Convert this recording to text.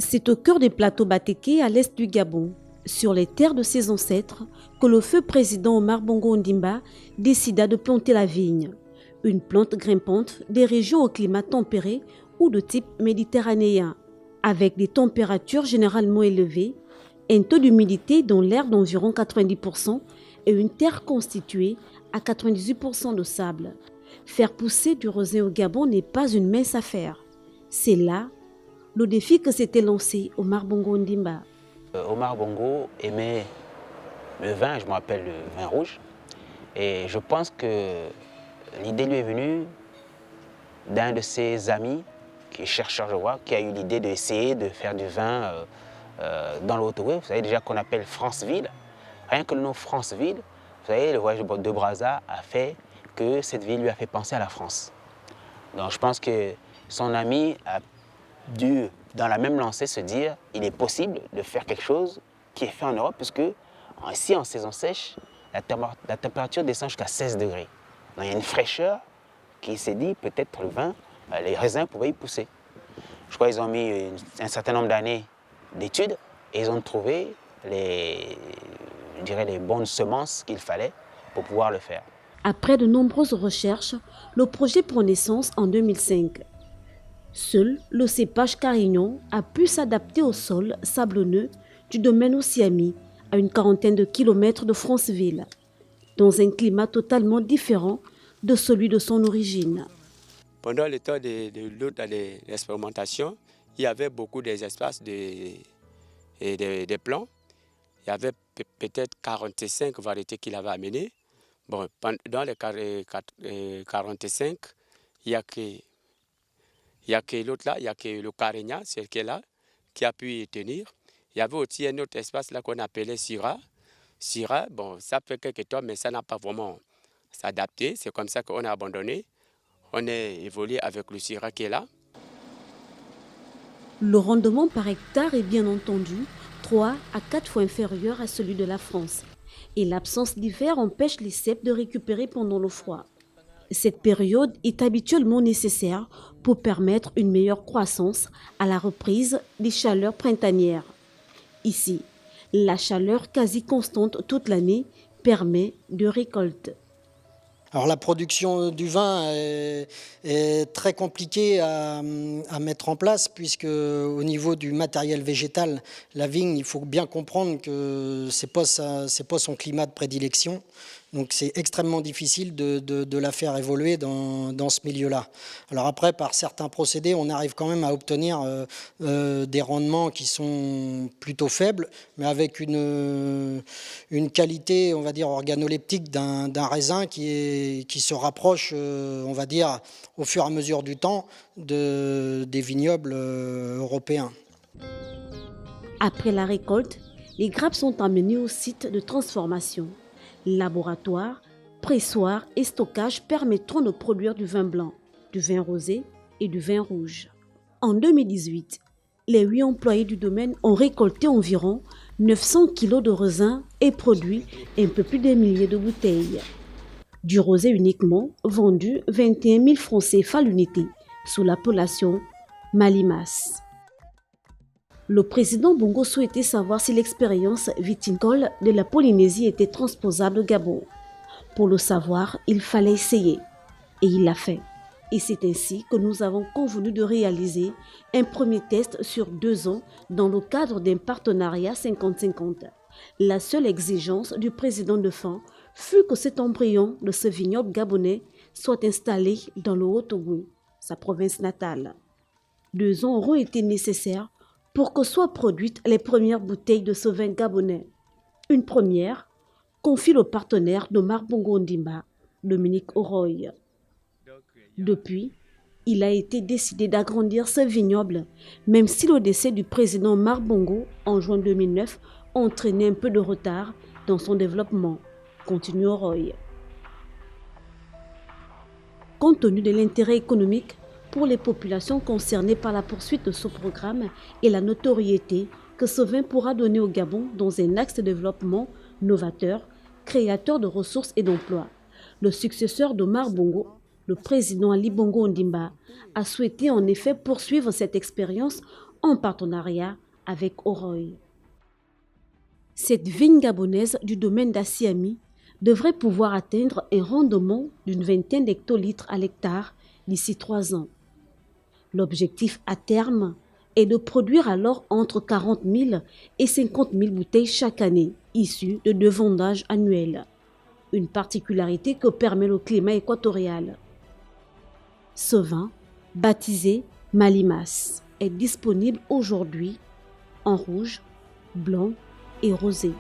C'est au cœur des plateaux Batéké, à l'est du Gabon, sur les terres de ses ancêtres, que le feu président Omar Bongo Ondimba décida de planter la vigne, une plante grimpante des régions au climat tempéré ou de type méditerranéen, avec des températures généralement élevées, un taux d'humidité dans l'air d'environ 90% et une terre constituée à 98% de sable. Faire pousser du raisin au Gabon n'est pas une mince affaire. C'est là le défi que s'était lancé Omar Bongo Ondimba. Omar Bongo aimait le vin, je me rappelle le vin rouge. Et je pense que l'idée lui est venue d'un de ses amis, qui est chercheur, je vois, qui a eu l'idée d'essayer de faire du vin dans le Haut-Ogooué. Vous savez déjà qu'on appelle Franceville. Rien que le nom Franceville, vous savez, le voyage de Brazza a fait que cette ville lui a fait penser à la France. Donc je pense que son ami a dû, dans la même lancée, se dire il est possible de faire quelque chose qui est fait en Europe, puisque ici, en saison sèche, la température descend jusqu'à 16 degrés. Donc il y a une fraîcheur qui s'est dit peut-être le vin, les raisins pouvaient y pousser. Je crois qu'ils ont mis un certain nombre d'années d'études et ils ont trouvé les bonnes semences qu'il fallait pour pouvoir le faire. Après de nombreuses recherches, le projet prend naissance en 2005. Seul le cépage Carignan a pu s'adapter au sol sablonneux du domaine Ossiami, à une quarantaine de kilomètres de Franceville, dans un climat totalement différent de celui de son origine. Pendant le temps de l'expérimentation, il y avait beaucoup d'espaces de plants. Il y avait peut-être 45 variétés qu'il avait amenées. Bon, dans les 45, il n'y a que l'autre là, il n'y a que le Carignan, c'est qui est là, qui a pu y tenir. Il y avait aussi un autre espace là qu'on appelait Syrah. Syrah, bon, ça fait quelques temps, mais ça n'a pas vraiment s'adapté. C'est comme ça qu'on a abandonné. On est évolué avec le Syrah qui est là. Le rendement par hectare est bien entendu 3 à 4 fois inférieur à celui de la France. Et l'absence d'hiver empêche les cèpes de récupérer pendant le froid. Cette période est habituellement nécessaire pour permettre une meilleure croissance à la reprise des chaleurs printanières. Ici, la chaleur quasi constante toute l'année permet de récolter. Alors la production du vin est très compliquée à mettre en place, puisque au niveau du matériel végétal, la vigne, il faut bien comprendre que c'est pas son climat de prédilection. Donc c'est extrêmement difficile de la faire évoluer dans ce milieu-là. Alors après, par certains procédés, on arrive quand même à obtenir des rendements qui sont plutôt faibles, mais avec une qualité, on va dire, organoleptique d'un raisin qui se rapproche, on va dire, au fur et à mesure du temps, des vignobles européens. Après la récolte, les grappes sont amenées au site de transformation. Laboratoire, pressoir et stockage permettront de produire du vin blanc, du vin rosé et du vin rouge. En 2018, les 8 employés du domaine ont récolté environ 900 kg de raisins et produit un peu plus d'un millier de bouteilles. Du rosé uniquement, vendu 21 000 francs CFA l'unité, sous l'appellation Malimas. Le président Bongo souhaitait savoir si l'expérience viticole de la Polynésie était transposable au Gabon. Pour le savoir, il fallait essayer. Et il l'a fait. Et c'est ainsi que nous avons convenu de réaliser un premier test sur 2 ans dans le cadre d'un partenariat 50-50. La seule exigence du président de fin fut que cet embryon de ce vignoble gabonais soit installé dans le Haut-Ogooué, sa province natale. 2 ans auront été nécessaires pour que soient produites les premières bouteilles de ce vin gabonais. Une première, confie le partenaire d'Omar Bongo Ondimba, Dominique Oroy. Depuis, il a été décidé d'agrandir ce vignoble, même si le décès du président Omar Bongo en juin 2009 a entraîné un peu de retard dans son développement, continue Oroy. Compte tenu de l'intérêt économique pour les populations concernées par la poursuite de ce programme et la notoriété que ce vin pourra donner au Gabon dans un axe de développement novateur, créateur de ressources et d'emplois. Le successeur d'Omar Bongo, le président Ali Bongo Ondimba, a souhaité en effet poursuivre cette expérience en partenariat avec Oroy. Cette vigne gabonaise du domaine d'Assiami devrait pouvoir atteindre un rendement d'une vingtaine d'hectolitres à l'hectare d'ici 3 ans. L'objectif à terme est de produire alors entre 40 000 et 50 000 bouteilles chaque année, issues de 2 vendages annuels. Une particularité que permet le climat équatorial. Ce vin, baptisé Malimas, est disponible aujourd'hui en rouge, blanc et rosé.